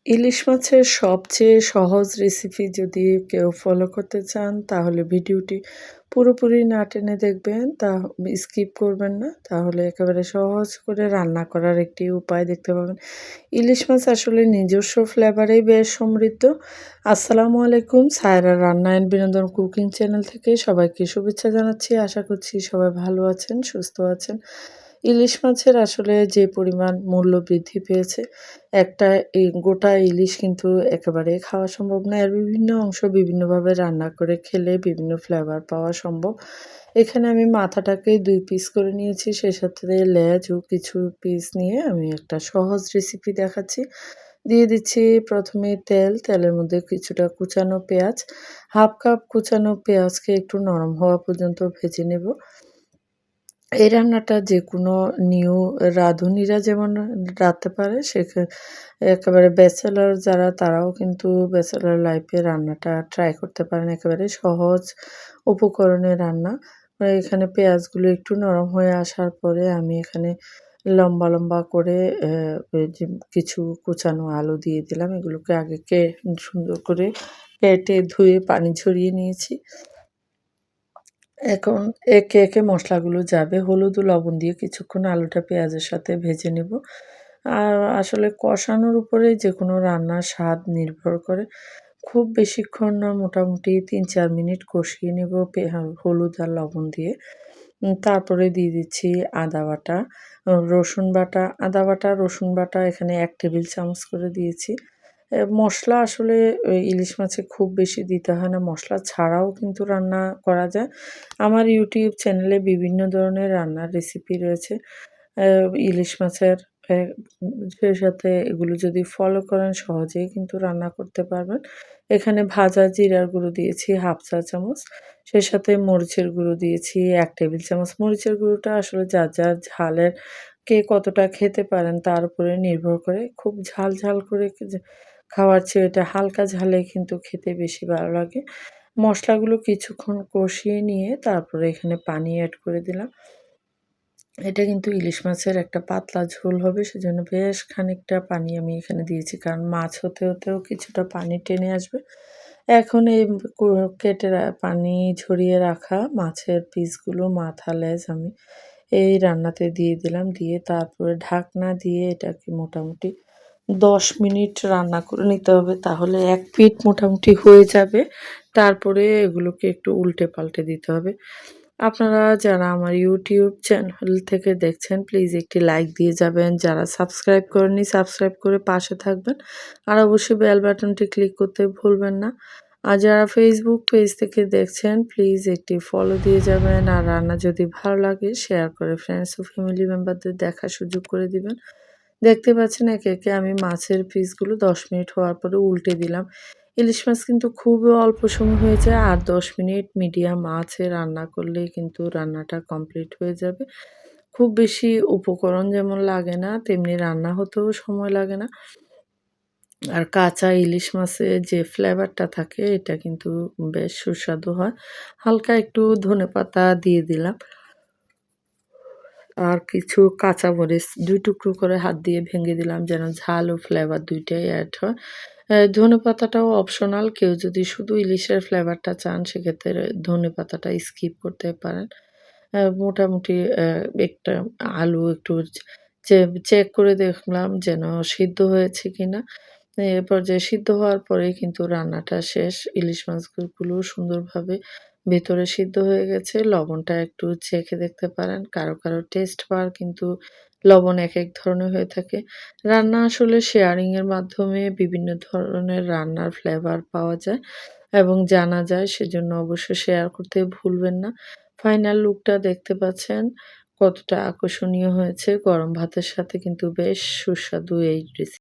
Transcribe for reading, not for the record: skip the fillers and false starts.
ইলিশ মাছের সবচেয়ে সহজ রেসিপি যদি কেউ ফলো করতে চান তাহলে ভিডিওটি পুরোপুরি না টেনে দেখবেন, স্কিপ করবেন না, তাহলে একেবারে সহজ করে রান্না করার একটি উপায় দেখতে পাবেন। ইলিশ মাছ আসলে নিজস্ব ফ্লেভারেই বেশ সমৃদ্ধ। আসসালামু আলাইকুম, সায়রা রান্না অ্যান্ড বিনোদন কুকিং চ্যানেল থেকে সবাইকে শুভেচ্ছা জানাচ্ছি। আশা করছি সবাই ভালো আছেন, সুস্থ আছেন। ইলিশ মাছের আসলে যে পরিমাণ মূল্য বৃদ্ধি পেয়েছে, একটা গোটা ইলিশ কিন্তু একেবারে খাওয়া সম্ভব না। এর বিভিন্ন অংশ বিভিন্নভাবে রান্না করে খেলে বিভিন্ন ফ্লেভার পাওয়া সম্ভব। এখানে আমি মাথাটাকে ২ পিস করে নিয়েছি, সেই সাথে লেজ ও কিছু পিস নিয়ে আমি একটা সহজ রেসিপি দেখাচ্ছি। দিয়ে দিচ্ছি ১ম এই তেল, তেলের মধ্যে কিছুটা কুচানো পেঁয়াজ, ১/২ কাপ কুচানো পেঁয়াজকে একটু নরম হওয়া পর্যন্ত ভেজে নেব। এই রান্নাটা যেকোনো নিউ রাঁধুনিরা যেমন রাঁধতে পারে, একেবারে ব্যাচেলর যারা তারাও কিন্তু ব্যাচেলর লাইফে রান্নাটা ট্রাই করতে পারেন। একেবারে সহজ উপকরণে রান্না। এখানে পেঁয়াজগুলো একটু নরম হয়ে আসার পরে আমি এখানে লম্বা, লম্বা করে এই যে কিছু কুচানো আলু দিয়ে দিলাম। এগুলোকে আগে সুন্দর করে কেটে ধুয়ে পানি ঝরিয়ে নিয়েছি। এখন একে, একে মসলাগুলো যাবে। হলুদ ও লবণ দিয়ে কিছুক্ষণ আলুটা পেঁয়াজের সাথে ভেজে নেব। আর আসলে কষানোর উপরে যেকোনো রান্নার স্বাদ নির্ভর করে। খুব বেশিক্ষণ না, মোটামুটি ৩-৪ মিনিট কষিয়ে নেব হলুদ আর লবণ দিয়ে। তারপরে দিয়ে দিচ্ছি আদা বাটা, রসুন বাটা। আদা বাটা, রসুন বাটা এখানে ১ টেবিল চামচ করে দিয়েছি। মসলা আসলে ইলিশ মাছে খুব বেশি দিতে হয় না। মসলা ছাড়াও কিন্তু রান্না করা যায়। আমার YouTube চ্যানেলে বিভিন্ন ধরনের রান্নার রেসিপি রয়েছে। ইলিশ মাছের অ্যা সেই সাথে এগুলো যদি ফলো করেন সহজেই কিন্তু রান্না করতে পারবেন। এখানে ভাজা জিরার গুঁড়ো দিয়েছি ১/২ চা চামচ। সেই সাথে মরিচের গুঁড়ো দিয়েছি ১ টেবিল চামচ। মরিচের গুঁড়োটা আসলে যার, যার ঝালের কে কতটা খেতে পারেন তার উপরে নির্ভর করে। খুব ঝাল, ঝাল করে খাওয়ার চেয়ে এটা হালকা ঝালে কিন্তু খেতে বেশি ভালো লাগে। মসলাগুলো কিছুক্ষণ কষিয়ে নিয়ে তারপরে এখানে পানি এড করে দিলাম। এটা কিন্তু ইলিশ মাছের একটা পাতলা ঝোল হবে, সেজন্য বেশ খানিকটা পানি আমি এখানে দিয়েছি। কারণ মাছ হতে, হতেও কিছুটা পানি টেনে আসবে। এখন এই কু কেটে পানি ঝরিয়ে রাখা মাছের পিসগুলো, মাথা, লেজ আমি এই রান্নাতে দিয়ে দিলাম। দিয়ে তারপরে ঢাকনা দিয়ে এটাকে মোটামুটি ১০ মিনিট রান্না করে নিতে হবে। তাহলে ১ পিঠ মোটামুটি হয়ে যাবে। তারপরে এগুলোকে একটু উল্টে পাল্টে দিতে হবে। আপনারা যারা আমার YouTube চ্যানেল থেকে দেখছেন প্লিজ একটি লাইক দিয়ে যাবেন। যারা সাবস্ক্রাইব করেননি সাবস্ক্রাইব করে পাশে থাকবেন। আর অবশ্যই বেল বাটনটি ক্লিক করতে ভুলবেন না। আর যারা Facebook পেজ থেকে দেখছেন প্লিজ একটি ফলো দিয়ে যাবেন। আর রান্না যদি ভালো লাগে শেয়ার করে ফ্রেন্ডস ও ফ্যামিলি মেম্বারদের দেখার সুযোগ করে দিবেন। দেখতে পাচ্ছেন একে, একে আমি মাছের পিসগুলো ১০ মিনিট হওয়ার পরে উল্টে দিলাম। ইলিশ মাছ কিন্তু খুবই অল্প সময় হয়ে যায়। আর ১০ মিনিট মিডিয়াম আঁচে রান্না করলেই কিন্তু রান্নাটা কমপ্লিট হয়ে যাবে। খুব বেশি উপকরণ যেমন লাগে না, তেমনি রান্না হতেও সময় লাগে না। আর কাঁচা ইলিশ মাছের যে ফ্লেভারটা থাকে এটা কিন্তু বেশ সুস্বাদু হয়। হালকা একটু ধনেপাতা দিয়ে দিলাম। আর কিছু কাঁচামরিচ ২ টুকরো করে হাত দিয়ে ভেঙে দিলাম যেন ঝাল ও ফ্লেভার ২ টাই এড হয়। ধনেপাতাটাও অপশনাল। কেউ যদি শুধু ইলিশের ফ্লেভারটা চান সেক্ষেত্রে ধনেপাতাটা স্কিপ করতে পারেন। মোটামুটি একটা আলু একটু চেক করে দেখলাম যেন সিদ্ধ হয়েছে কিনা। এ পর্যায়ে সিদ্ধ হওয়ার পরেই কিন্তু রান্নাটা শেষ। ইলিশ মাছগুলো সুন্দরভাবে ভেতরে সিদ্ধ হয়ে গেছে। লবণটা একটু চেখে দেখতে পারেন। কারো, কারো টেস্ট বার কিন্তু লবণ একেক ধরনের হয়ে থাকে। রান্না আসলে শেয়ারিং এর মাধ্যমে বিভিন্ন ধরনের রান্নার ফ্লেভার পাওয়া যায় এবং জানা যায়। সেজন্য অবশ্যই শেয়ার করতে ভুলবেন না। ফাইনাল লুকটা দেখতে পাচ্ছেন কতটা আকর্ষণীয় হয়েছে। গরম ভাতের সাথে কিন্তু বেশ সুস্বাদু এই রেসিপি।